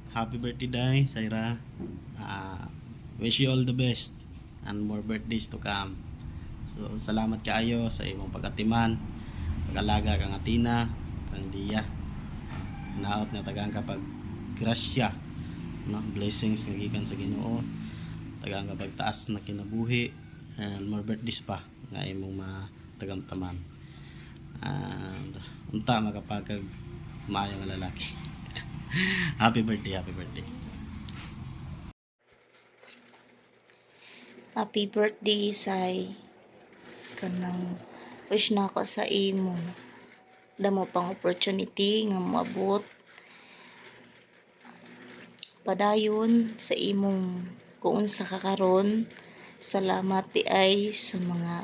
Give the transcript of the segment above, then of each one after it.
Happy birthday, Day, Saira. Wish you all the best and more birthdays to come. So, salamat kaayo sa imong pagatiman, pag-alaga kang atina, kang diya. Naot na tagang kapag grasya, no? Blessings nga gikan sa Ginoo. Tagang kapag taas na kinabuhi and more birthdays pa nga imong matagamtaman. And unta makapagkag maayo nga lalaki. Happy birthday, happy birthday. Happy birthday, Sai. Kanang wish na ako sa imo. Damo pang opportunity nga moabot. Padayon sa imong kung sa kakaron. Salamat di ay sa mga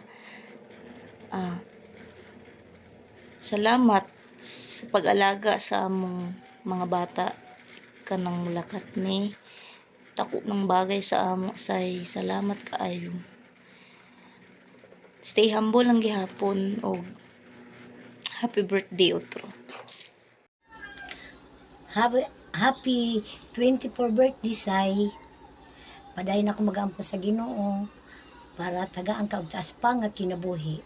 salamat sa pag-alaga sa among mga bata kanang mulakat me. Tako ng bagay sa amo say salamat kaayo. Stay humble lang gihapon og happy birthday otro. Happy 24 birthday, Sai. Padayon ako mag-ampo sa Ginoo para tagaan ka og taas pa nga kinabuhi.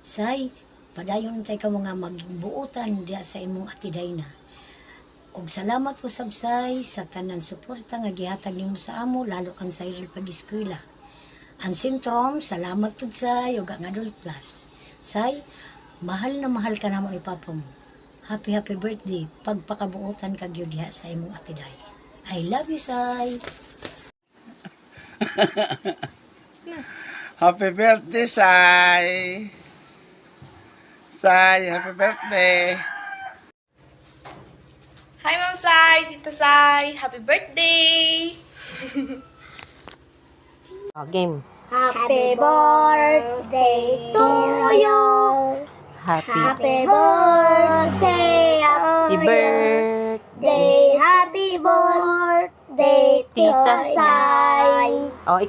Sai, padayon tay ka mga magbuutan diya sa imong atiday na. Og salamat po sabsay sa tanan suporta nga gihatag nimo sa amo lalo kan sa iril pag-eskwela. Ang sintrom, salamat pud say og ang Adult Plus. Say, mahal na mahal ka namo ni Papa mo. Happy birthday. Pagpakabuotan ka gyud diha sa imong atiday. I love you, Say. Happy birthday, Sai! Sai, happy birthday! Hi, Ma'am Sai! Tito Sai! Happy birthday! Game. Happy birthday to you. Happy birthday, Happy birthday. Happy birthday, Tita Sai. Oh,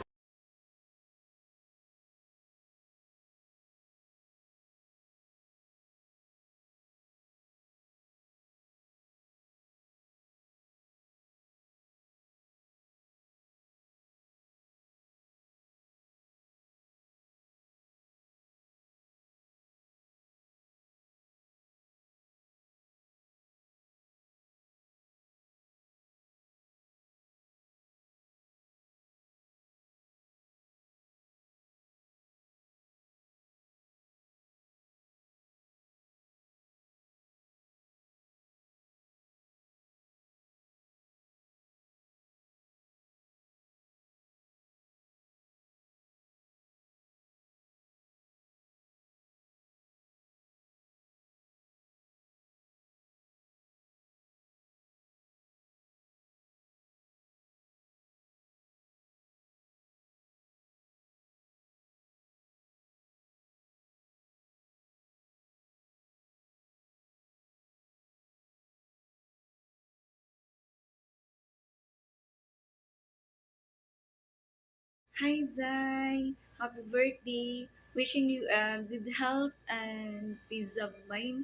Hi, Zai! Happy birthday! Wishing you good health and peace of mind.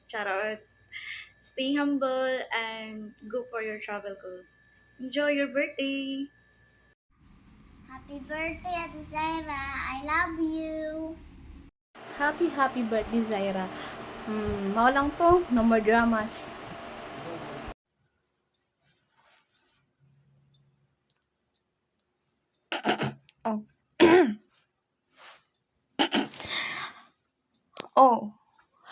Charot! Stay humble and go for your travel goals. Enjoy your birthday! Happy birthday, Ate Zaira. I love you. Happy birthday, Zaira. Mao lang to, no more dramas. Oh. Oh,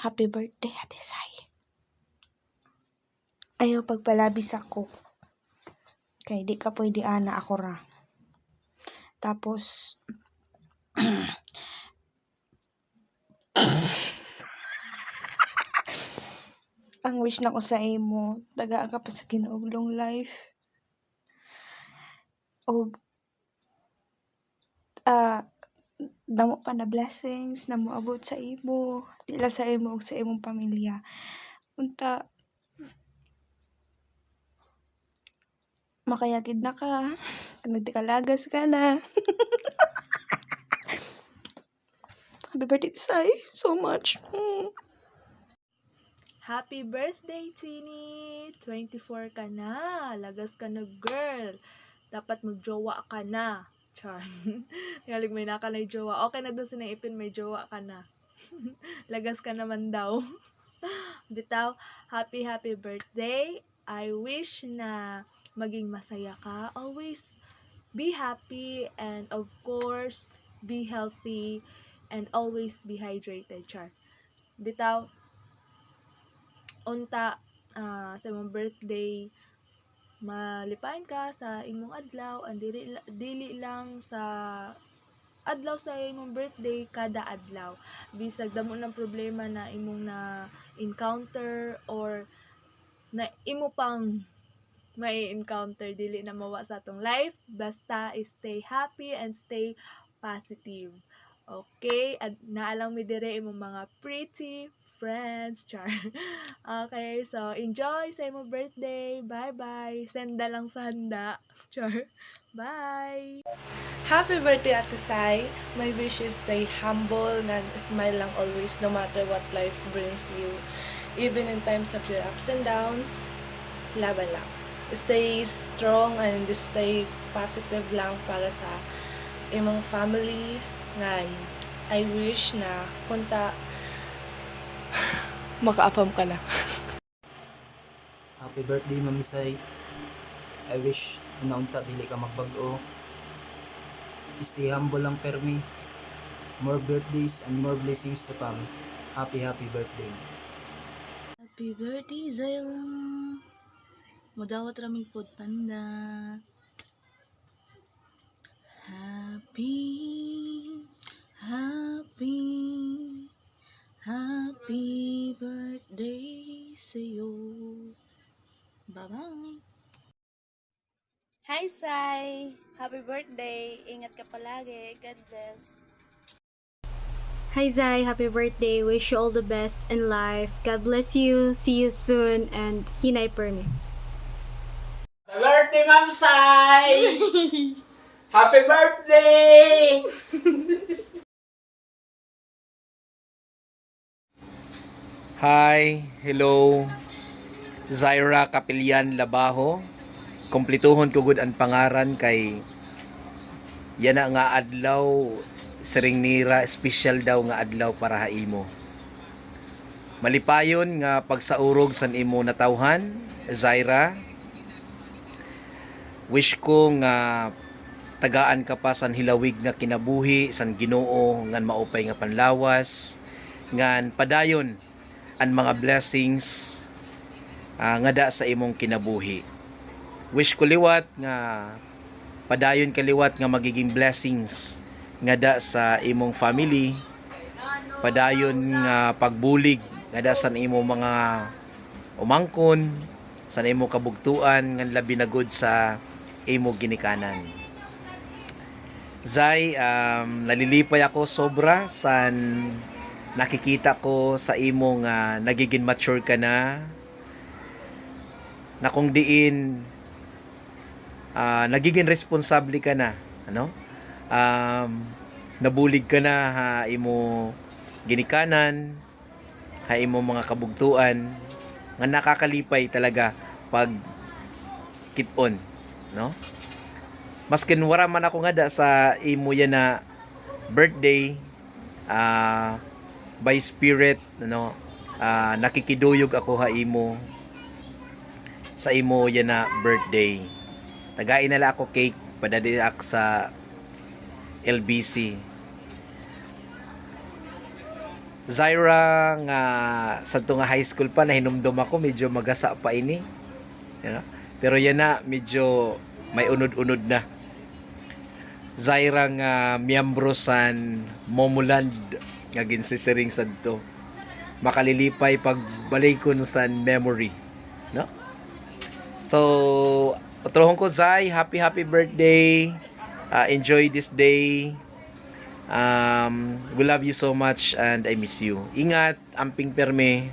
happy birthday, Ate Sai. Ayaw pagpalabis ako. Kay di ka pwede ana ako ra. Tapos, ang wish na ko sa imo, tagaan ka pa sa Ginoo long life. O, damo pa na blessings na moabot sa imo, dila sa imo ug sa imong pamilya. Unta, makayagid na ka, nagtikalagas ka na. Happy birthday, Sai, so much. Happy birthday, Twinnie! 24 ka na. Lagas ka na, girl. Dapat magjowa ka na. Char. Tingalig may naka na jowa. Okay na doon sa naipin, may jowa ka na. Lagas ka naman daw. Bitaw, happy birthday. I wish na maging masaya ka. Always be happy and of course, be healthy and always be hydrated, Char. Bitaw, unta sa imong birthday, malipain ka sa imong adlaw, and dili lang sa adlaw sa imong birthday, kada adlaw. Bisag damo ng problema na imong na encounter or na imo pang may encounter, dili na mawa sa atong life, basta stay happy and stay positive. Okay, at naalang mi dire imong mga pretty friends, char. Okay, so enjoy sa imong birthday. Bye-bye. Senda lang sa handa. Char. Bye. Happy birthday, Ate Sai. My wish is stay humble and smile lang always no matter what life brings you. Even in times of your ups and downs, laban lang. Stay strong and stay positive lang para sa imong family. Ngan, I wish na punta makaapam ka na. Happy birthday, Mami Sai. I wish na unta dili ka magbag-o. Stay humble lang permi. More birthdays and more blessings to come. Happy birthday. Happy birthday, Zaira. Mudawat raming pod panda. Happy birthday sa'yo. Bye-bye. Hi, Sai. Happy birthday. Ingat ka palagi. God bless. Hi Zai, happy birthday. Wish you all the best in life. God bless you. See you soon and hinay permi. Happy birthday, Ma'am Sai! Happy birthday! Hi, hello. Zaira Capilian Labaho. Kumplituhon ko gud ang pangaran kay yana nga adlaw siring nira special daw nga adlaw para haimo. Malipayon nga pagsaurog san imo natawhan, Zaira. Wish ko nga tagaan ka pa san hilawig nga kinabuhi san Ginoo ngan maupay nga panlawas ngan padayon ang mga blessings nga da sa imong kinabuhi. Wish ko liwat nga padayon kaliwat nga magiging blessings nga da sa imong family, padayon nga pagbulig nga da sa imong mga umangkon, sa imong kabugtuan nga labi na gud sa imong ginikanan. Zai, nalilipay ako sobra san nakikita ko sa imong nagiging mature ka na kung diin nagiging responsable ka na, ano? Nabulig ka na ha imo ginikanan, ha imo mga kabugtuan nga nakakalipay talaga pag kit-on, no? Maskin wara man ako nga da sa imo yan na birthday, by spirit, ano, nakikiduyog ako ha imo sa imo yan na birthday. Tagain nala ako cake padadiak sa LBC. Zaira nga sa nga high school pa na hinumdum ako, medyo magasa pa ini. You know? Pero yan na medyo may unod-unod na. Zaira nga miyembro san Momoland nga ginsisiring sadto. Makalilipay pagbalikon sa memory, no? So, patrohon ko Zai, happy birthday. Enjoy this day. We love you so much and I miss you. Ingat, amping perme.